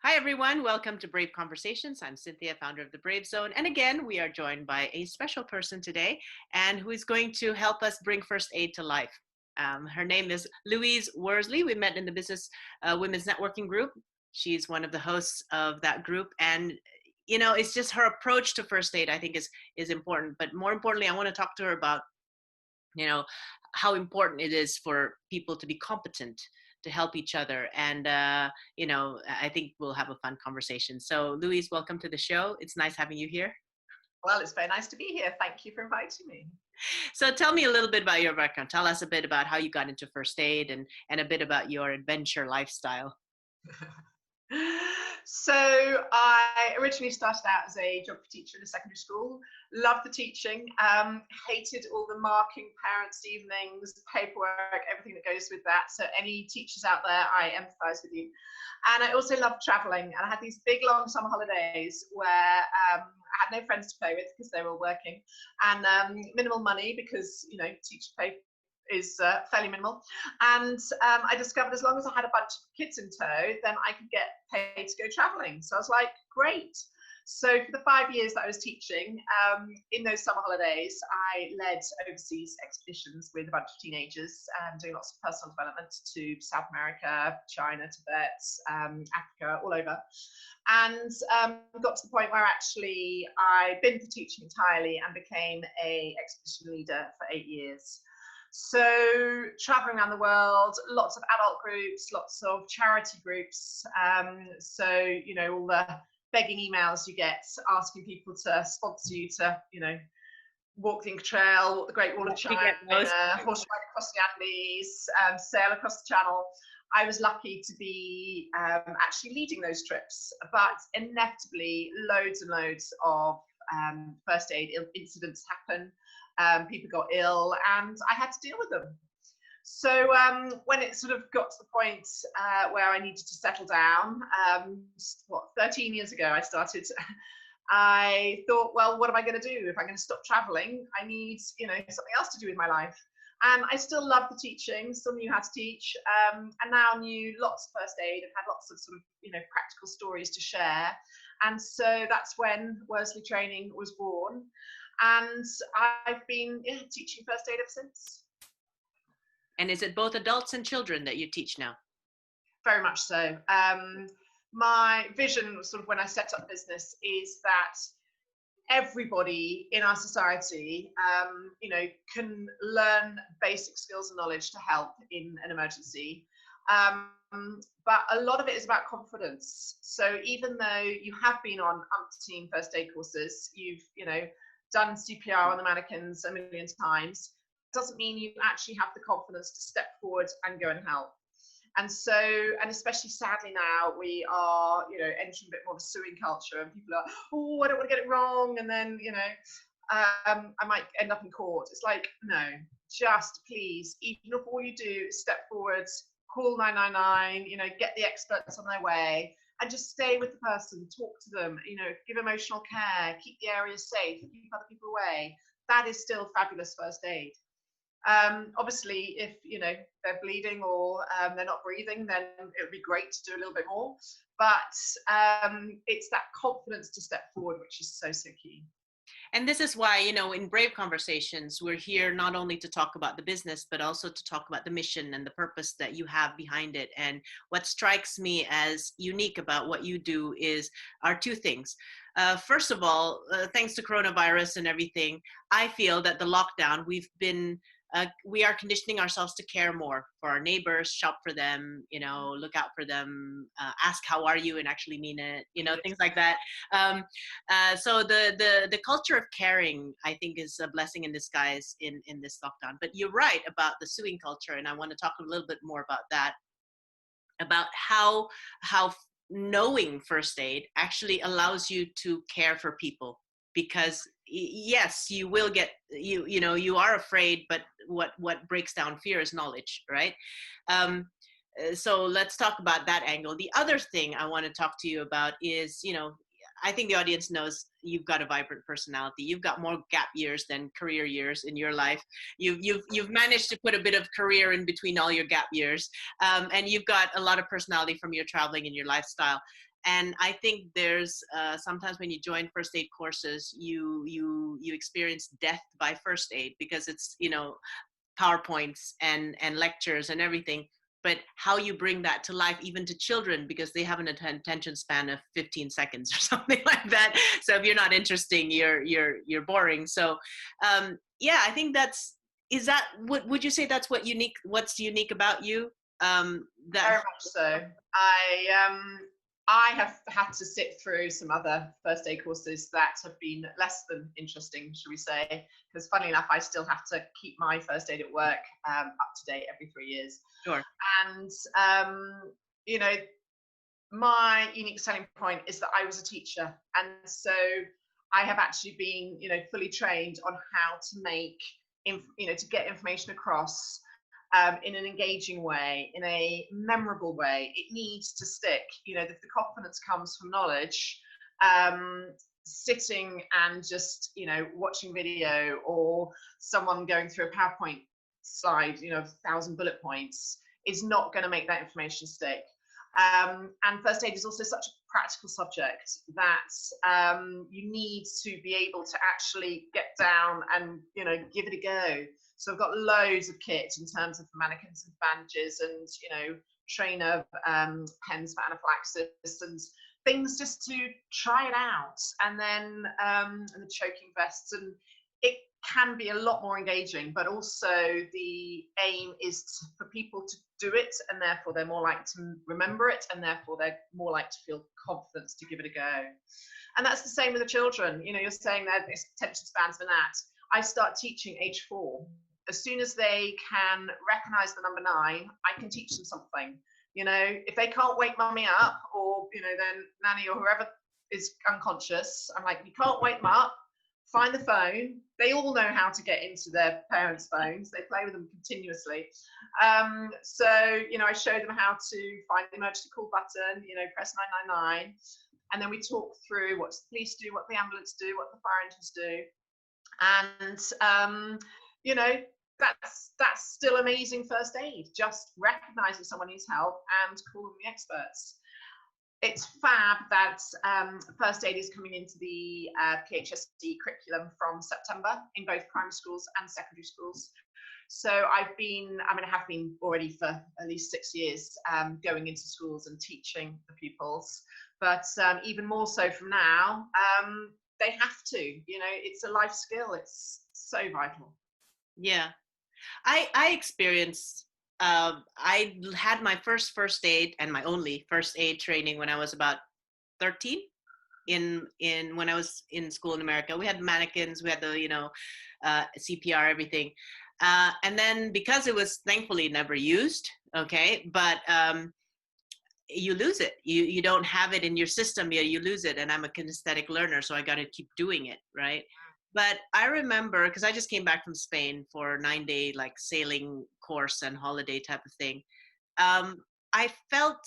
Hi, everyone. Welcome to Brave Conversations. I'm Cynthia, founder of the Brave Zone. And again, we are joined by a special person today and who is going to help us bring first aid to life. Her name is Louise Worsley. We met in the Business Women's Networking Group. She's one of the hosts of that group. And, it's just her approach to first aid, I think, is important. But more importantly, I want to talk to her about, you know, how important it is for people to be competent to help each other. And, I think we'll have a fun conversation. So Louise, welcome to the show. It's nice having you here. Well, it's very nice to be here. Thank you for inviting me. So tell me a little bit about your background. Tell us a bit about how you got into first aid and a bit about your adventure lifestyle. So I originally started out as a geography teacher in a secondary school. Loved the teaching, hated all the marking, parents' evenings, paperwork, everything that goes with that. So any teachers out there, I empathise with you. And I also loved travelling. And I had these big, long summer holidays where I had no friends to play with because they were all working, and minimal money because, teacher pay is fairly minimal. And I discovered as long as I had a bunch of kids in tow, then I could get paid to go traveling. So I was like, great. So for the 5 years that I was teaching, in those summer holidays, I led overseas expeditions with a bunch of teenagers, doing lots of personal development to South America, China, Tibet, Africa, all over. And got to the point where actually I binned the teaching entirely and became an expedition leader for 8 years. So traveling around the world, lots of adult groups, lots of charity groups. All the begging emails you get asking people to sponsor you to, walk the Inca Trail, walk the Great Wall of China, horse ride across the Andes, sail across the Channel. I was lucky to be actually leading those trips, but inevitably loads and loads of first aid incidents happen. People got ill and I had to deal with them. So when it sort of got to the point where I needed to settle down, 13 years ago I started, I thought, well, what am I going to do? If I'm going to stop traveling, I need, something else to do in my life. And I still loved the teaching, still knew how to teach, and now knew lots of first aid and had lots of sort of, practical stories to share. And so that's when Worsley Training was born. And I've been teaching first aid ever since. And is it both adults and children that you teach now? Very much so. My vision, sort of when I set up business, is that everybody in our society, can learn basic skills and knowledge to help in an emergency. But a lot of it is about confidence. So even though you have been on umpteen first aid courses, you've, done CPR on the mannequins a million times, doesn't mean you actually have the confidence to step forward and go and help. And so, and especially sadly now, we are, entering a bit more of a suing culture, and people are, oh, I don't want to get it wrong, and then, I might end up in court. It's like, no, just please, even if all you do is step forward, call 999, get the experts on their way, and just stay with the person, talk to them, give emotional care, keep the area safe, keep other people away. That is still fabulous first aid. Obviously, if they're bleeding or they're not breathing, then it would be great to do a little bit more. But it's that confidence to step forward, which is so key. And this is why, in Brave Conversations, we're here not only to talk about the business, but also to talk about the mission and the purpose that you have behind it. And what strikes me as unique about what you do are two things. First of all, thanks to coronavirus and everything, I feel that the lockdown, we are conditioning ourselves to care more for our neighbors, shop for them, look out for them, ask how are you and actually mean it, things like that. So the culture of caring, I think, is a blessing in disguise in this lockdown. But you're right about the suing culture, and I want to talk a little bit more about that, about how knowing first aid actually allows you to care for people. Because yes, you will get, you are afraid, but what breaks down fear is knowledge, right? So let's talk about that angle. The other thing I want to talk to you about is, I think the audience knows you've got a vibrant personality. You've got more gap years than career years in your life. You've managed to put a bit of career in between all your gap years, and you've got a lot of personality from your traveling and your lifestyle. And I think there's sometimes when you join first aid courses, you experience death by first aid, because it's, you know, PowerPoints and lectures and everything. But how you bring that to life, even to children, because they have an attention span of 15 seconds or something like that. So if you're not interesting, you're boring. So yeah, I think is that what would you say that's what's unique about you? That Very much so. I have had to sit through some other first aid courses that have been less than interesting, shall we say? Because funnily enough, I still have to keep my first aid at work up to date every 3 years. Sure. And you know, my unique selling point is that I was a teacher, and so I have actually been, you know, fully trained on how to make, to get information across in an engaging way, in a memorable way. It needs to stick. You know, the confidence comes from knowledge. Sitting and just, you know, watching video or someone going through a PowerPoint slide, you know, 1,000 bullet points, is not going to make that information stick. And first aid is also such a practical subject that you need to be able to actually get down and, you know, give it a go. So I've got loads of kit in terms of mannequins and bandages and, you know, trainer pens for anaphylaxis and things just to try it out. And then and the choking vests, and it can be a lot more engaging, but also the aim is for people to do it, and therefore they're more likely to remember it, and therefore they're more likely to feel confidence to give it a go. And that's the same with the children. You know, you're saying that it's attention spans for that. I start teaching age 4. As soon as they can recognize the number 9, I can teach them something. You know, if they can't wake mummy up, or, you know, then nanny or whoever is unconscious, I'm like, you can't wake them up, find the phone. They all know how to get into their parents' phones. They play with them continuously. So, you know, I show them how to find the emergency call button, you know, press 999. And then we talk through what the police do, what the ambulance do, what the fire engines do. And, you know, that's still amazing first aid, just recognizing someone needs help and calling the experts. It's fab that first aid is coming into the PHSD curriculum from September in both primary schools and secondary schools. So I have been already for at least 6 years going into schools and teaching the pupils, but even more so from now, they have to, you know, it's a life skill. It's so vital. Yeah. I experienced, I had my first aid and my only first aid training when I was about 13 when I was in school in America. We had mannequins, we had the, you know, CPR, everything. And then because it was thankfully never used, okay, but you lose it. You don't have it in your system, you lose it. And I'm a kinesthetic learner, so I got to keep doing it, right? But I remember, because I just came back from Spain for a 9-day like sailing course and holiday type of thing. I felt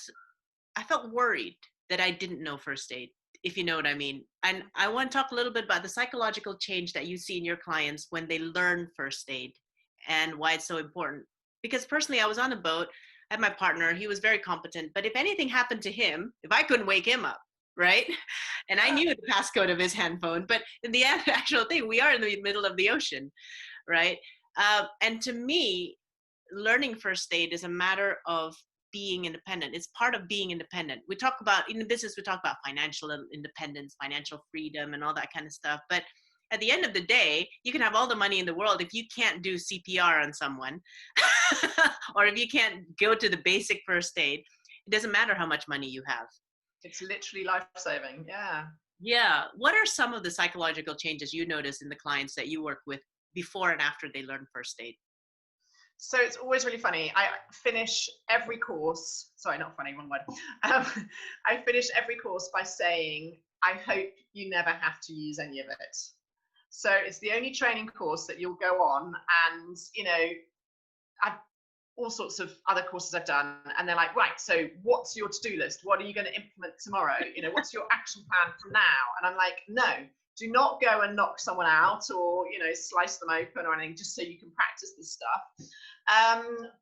worried that I didn't know first aid, if you know what I mean. And I want to talk a little bit about the psychological change that you see in your clients when they learn first aid and why it's so important. Because personally, I was on a boat, I had my partner, he was very competent, but if anything happened to him, if I couldn't wake him up, right? And I knew the passcode of his handphone, but in the actual thing, we are in the middle of the ocean, right? And to me, learning first aid is a matter of being independent. It's part of being independent. We talk about, in business, we talk about financial independence, financial freedom, and all that kind of stuff. But at the end of the day, you can have all the money in the world. If you can't do CPR on someone, or if you can't go to the basic first aid, it doesn't matter how much money you have. It's literally life-saving. Yeah. Yeah. What are some of the psychological changes you notice in the clients that you work with before and after they learn first aid? So it's always really funny. I finish every course, sorry, not funny, wrong word. I finish every course by saying, I hope you never have to use any of it. So it's the only training course that you'll go on, and, you know, I've all sorts of other courses I've done, and they're like, right, so what's your to-do list? What are you going to implement tomorrow? You know, what's your action plan from now? And I'm like, no, do not go and knock someone out or, you know, slice them open or anything, just so you can practice this stuff.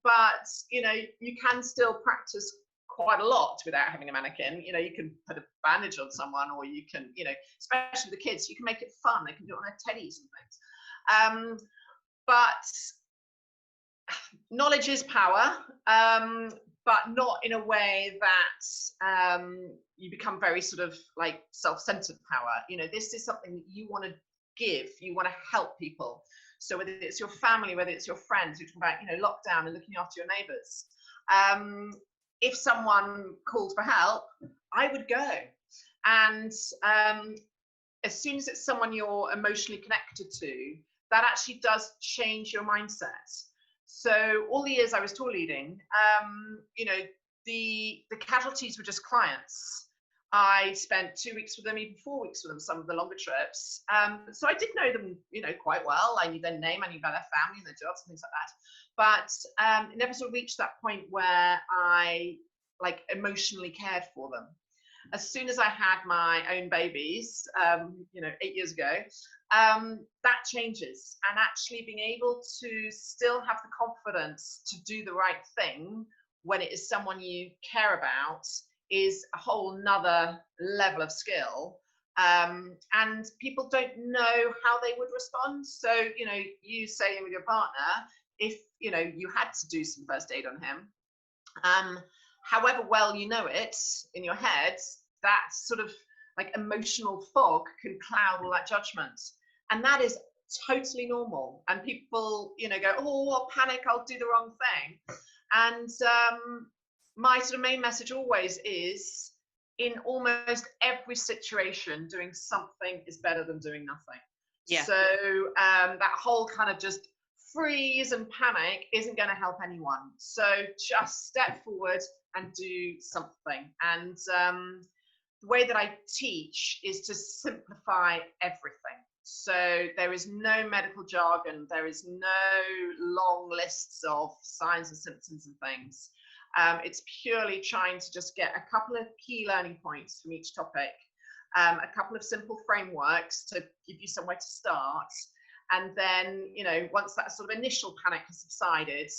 But, you know, you can still practice quite a lot without having a mannequin. You know, you can put a bandage on someone, or you can, you know, especially the kids, you can make it fun. They can do it on their teddies and things. But knowledge is power, but not in a way that you become very sort of like self-centered power. You know, this is something that you want to give, you want to help people. So whether it's your family, whether it's your friends, you're talking about, you know, lockdown and looking after your neighbours. If someone called for help, I would go. And as soon as it's someone you're emotionally connected to, that actually does change your mindset. So all the years I was tour leading, you know, the casualties were just clients. I spent 2 weeks with them, even 4 weeks with them, some of the longer trips. So I did know them, you know, quite well. I knew their name, I knew about their family and their jobs and things like that. But it never sort of reached that point where I like emotionally cared for them. As soon as I had my own babies, you know, 8 years ago, that changes. And actually being able to still have the confidence to do the right thing when it is someone you care about is a whole nother level of skill. And people don't know how they would respond. So, you know, you saying with your partner, if, you know, you had to do some first aid on him, however well you know it in your head, that sort of like emotional fog can cloud all that judgment. And that is totally normal. And people, you know, go, oh, I'll panic, I'll do the wrong thing. And my sort of main message always is, in almost every situation, doing something is better than doing nothing. Yeah. So that whole kind of just freeze and panic isn't going to help anyone. So just step forward and do something. And the way that I teach is to simplify everything. So there is no medical jargon, there is no long lists of signs and symptoms and things. It's purely trying to just get a couple of key learning points from each topic, a couple of simple frameworks to give you somewhere to start. And then, you know, once that sort of initial panic has subsided,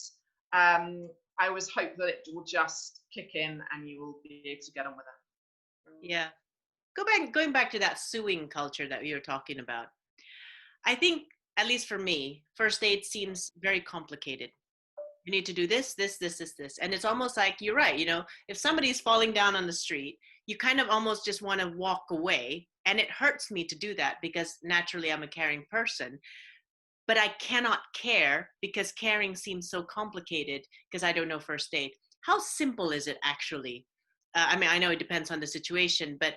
I always hope that it will just kick in and you will be able to get on with it. Yeah. Going back to that suing culture that we were talking about. I think, at least for me, first aid seems very complicated. You need to do this, this, this, this, this. And it's almost like, you're right, you know, if somebody's falling down on the street, you kind of almost just want to walk away. And it hurts me to do that because naturally I'm a caring person. But I cannot care because caring seems so complicated because I don't know first aid. How simple is it actually? I mean, I know it depends on the situation, but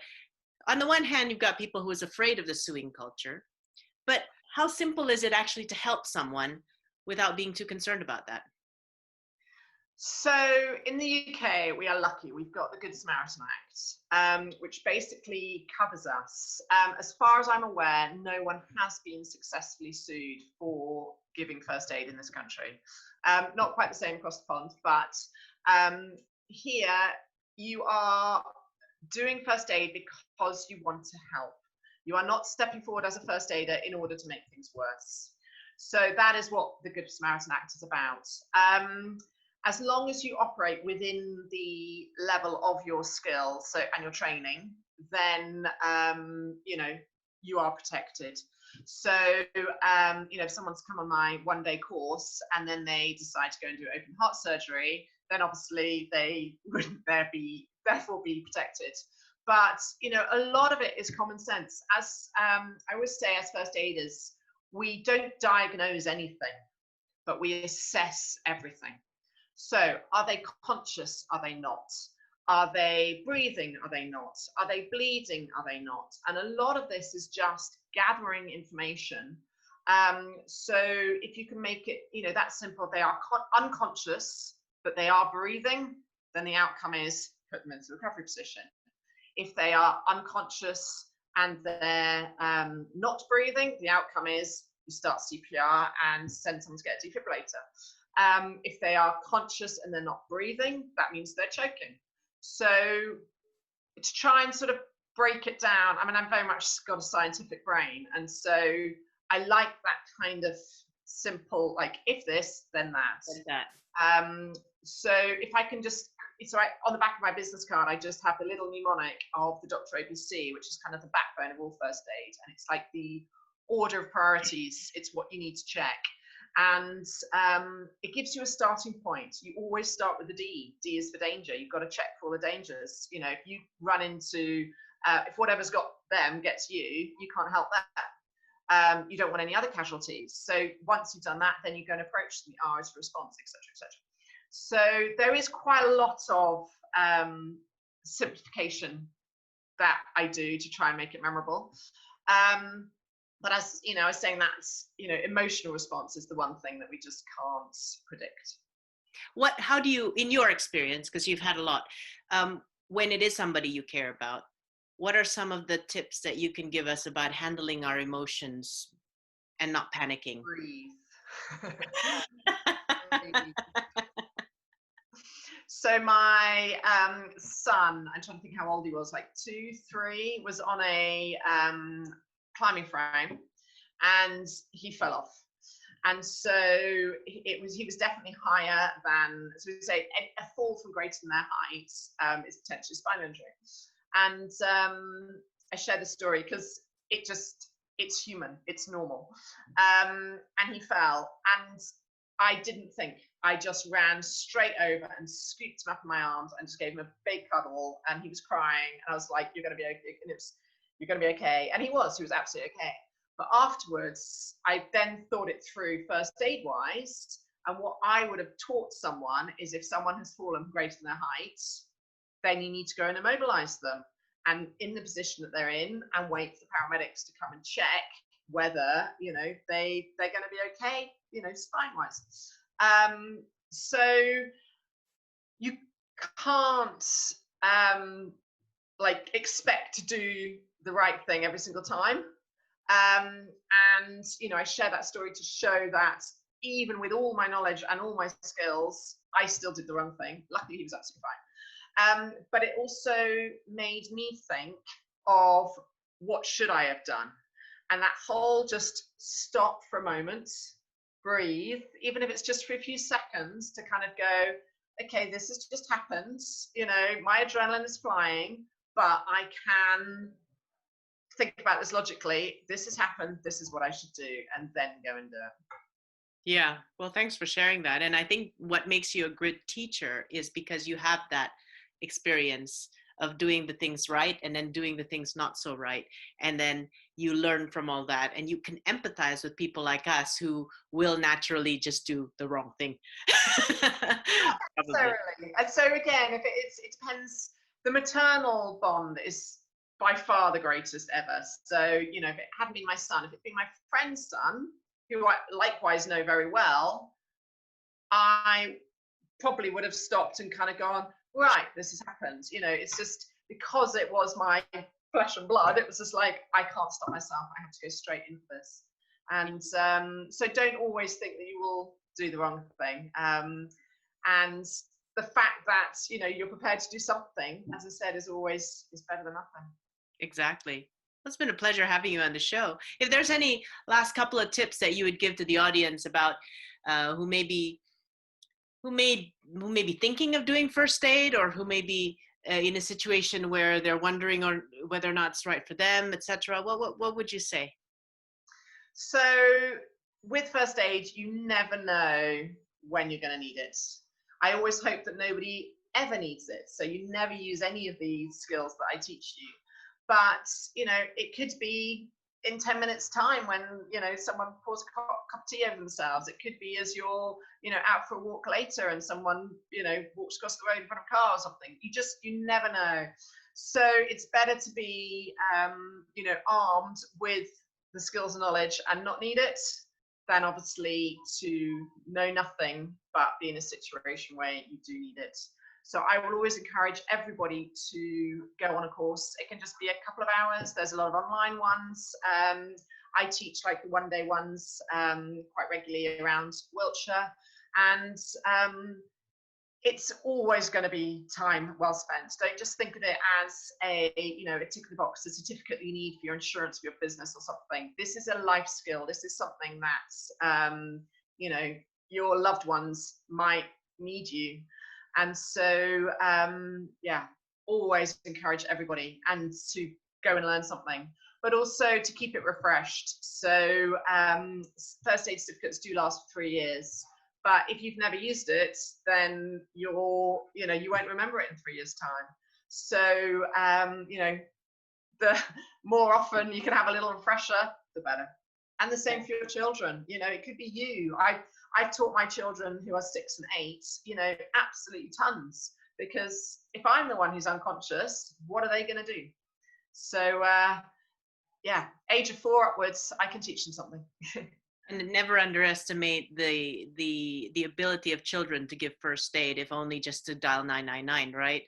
on the one hand, you've got people who is afraid of the suing culture. But how simple is it actually to help someone without being too concerned about that? So in the UK, we are lucky. We've got the Good Samaritan Act, which basically covers us. As far as I'm aware, no one has been successfully sued for giving first aid in this country. Not quite the same across the pond, but here you are doing first aid because you want to help. You are not stepping forward as a first aider in order to make things worse. So that is what the Good Samaritan Act is about. As long as you operate within the level of your skill and your training, then you know, you are protected. So you know, if someone's come on my one-day course and then they decide to go and do open heart surgery, then obviously they wouldn't therefore be protected. But you know, a lot of it is common sense. As I always say, as first aiders, we don't diagnose anything, but we assess everything. So are they conscious? Are they not? Are they breathing? Are they not? Are they bleeding? Are they not? And a lot of this is just gathering information. So if you can make it, you know, that simple, they are unconscious, but they are breathing, then the outcome is put them into the recovery position. If they are unconscious and they're not breathing, the outcome is you start CPR and send someone to get a defibrillator. If they are conscious and they're not breathing, that means they're choking. So to try and sort of break it down, I mean, I'm very much got a scientific brain. And so I like that kind of simple, like, if this, then that. So if I can just it's right on the back of my business card. I just have the little mnemonic of the Dr. ABC, which is kind of the backbone of all first aid. And it's like the order of priorities. It's what you need to check. And it gives you a starting point. You always start with the D. D is for danger. You've got to check for all the dangers. You know, if you run into, if whatever's got them gets you, you can't help that. You don't want any other casualties. So once you've done that, then you go and approach the R is for response, etc., etc. So there is quite a lot of simplification that I do to try and make it memorable. But as you know, I was saying that, you know, emotional response is the one thing that we just can't predict. How do you, in your experience, because you've had a lot, when it is somebody you care about, what are some of the tips that you can give us about handling our emotions and not panicking? Breathe. Breathe. So my son, I'm trying to think how old he was, like 2, 3, was on a climbing frame and he fell off. And so he was definitely higher than, so we say a fall from greater than their height is potentially spinal injury. And I share the story because it's human, it's normal. And he fell and I didn't think. I just ran straight over and scooped him up in my arms and just gave him a big cuddle, and he was crying and I was like, you're going to be okay. And you're going to be okay. And he was absolutely okay. But afterwards, I then thought it through first aid wise. And what I would have taught someone is if someone has fallen greater than their height, then you need to go and immobilize them and in the position that they're in and wait for the paramedics to come and check whether, you know, they're going to be okay, you know, spine wise. So you can't like expect to do the right thing every single time. And, you know, I share that story to show that even with all my knowledge and all my skills, I still did the wrong thing. Luckily, he was absolutely fine. But it also made me think of what should I have done? And that whole just stop for a moment, breathe, even if it's just for a few seconds, to kind of go, okay, this has just happened. You know, my adrenaline is flying, but I can think about this logically. This has happened. This is what I should do, and then go and do it. Yeah, well, thanks for sharing that. And I think what makes you a good teacher is because you have that experience of doing the things right and then doing the things not so right. And then you learn from all that and you can empathize with people like us who will naturally just do the wrong thing. Necessarily. And so again, if it depends, the maternal bond is by far the greatest ever. So, you know, if it hadn't been my son, if it'd been my friend's son, who I likewise know very well, I probably would have stopped and kind of gone, right, this has happened. You know, it's just because it was my flesh and blood, it was just like, I can't stop myself. I have to go straight into this. And so don't always think that you will do the wrong thing. And the fact that, you know, you're prepared to do something, as I said, is better than nothing. Exactly. It's been a pleasure having you on the show. If there's any last couple of tips that you would give to the audience about who may be thinking of doing first aid, or who may be in a situation where they're wondering or whether or not it's right for them, etc., what would you say? So with first aid, you never know when you're going to need it. I always hope that nobody ever needs it. So you never use any of these skills that I teach you. But, you know, it could be in 10 minutes time when, you know, someone pours a cup of tea over themselves. It could be as you're, you know, out for a walk later and someone, you know, walks across the road in front of a car or something. You never know. So it's better to be, you know, armed with the skills and knowledge and not need it than obviously to know nothing but be in a situation where you do need it. So I will always encourage everybody to go on a course. It can just be a couple of hours. There's a lot of online ones. I teach like the one-day ones quite regularly around Wiltshire. And it's always going to be time well spent. Don't just think of it as a, you know, a tick in the box, a certificate you need for your insurance, for your business or something. This is a life skill. This is something that, you know, your loved ones might need you. And so, yeah, always encourage everybody and to go and learn something, but also to keep it refreshed. So first aid certificates do last for 3 years. But if you've never used it, then you won't remember it in 3 years' time. So, the more often you can have a little refresher, the better. And the same for your children. It could be you. I've taught my children who are 6 and 8, absolutely tons. Because if I'm the one who's unconscious, what are they going to do? So, yeah, age of 4 upwards, I can teach them something. And never underestimate the ability of children to give first aid, if only just to dial 999, right?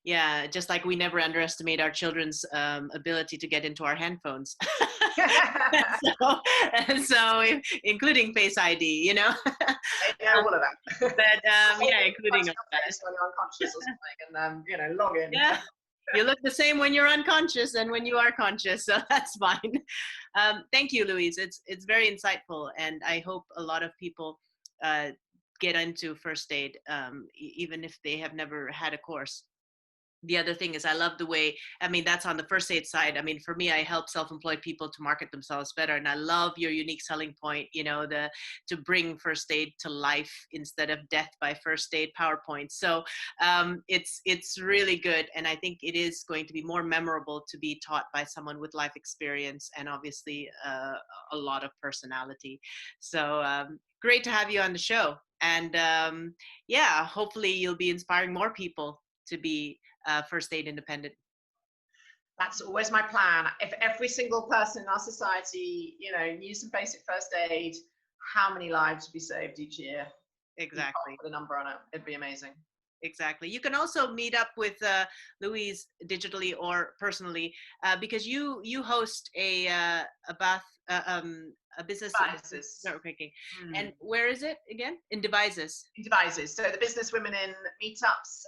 Yeah, just like we never underestimate our children's ability to get into our handphones. so including Face ID, I know all of that. But yeah, including all that. When you're unconscious or something, and log in. Yeah. You look the same when you're unconscious and when you are conscious, so that's fine. Thank you, Louise. It's very insightful, and I hope a lot of people get into first aid, even if they have never had a course. The other thing is I love the way, that's on the first aid side. For me, I help self-employed people to market themselves better. And I love your unique selling point, to bring first aid to life instead of death by first aid PowerPoint. So it's really good. And I think it is going to be more memorable to be taught by someone with life experience and obviously a lot of personality. So great to have you on the show. And yeah, hopefully you'll be inspiring more people to be first aid independent. That's always my plan. If every single person in our society, knew some basic first aid, how many lives would be saved each year? Exactly. Put a number on it. It'd be amazing. Exactly. You can also meet up with Louise digitally or personally because you host a business networking. And where is it again? In Devices. In Devices. So the business women in meetups.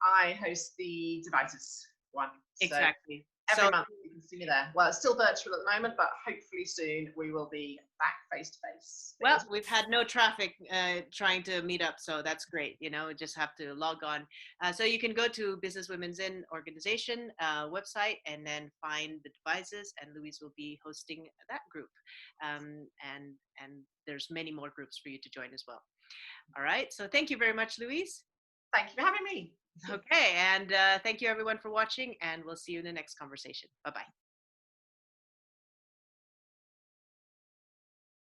I host the Devices one. Exactly. Every month you can see me there. Well, it's still virtual at the moment, but hopefully soon we will be back face to face. Well, we've had no traffic trying to meet up, so that's great. Just have to log on. So you can go to Business Women's In organization website and then find the Devices, and Louise will be hosting that group. And there's many more groups for you to join as well. All right. So thank you very much, Louise. Thank you for having me. Okay. And thank you everyone for watching, and we'll see you in the next conversation. Bye-bye.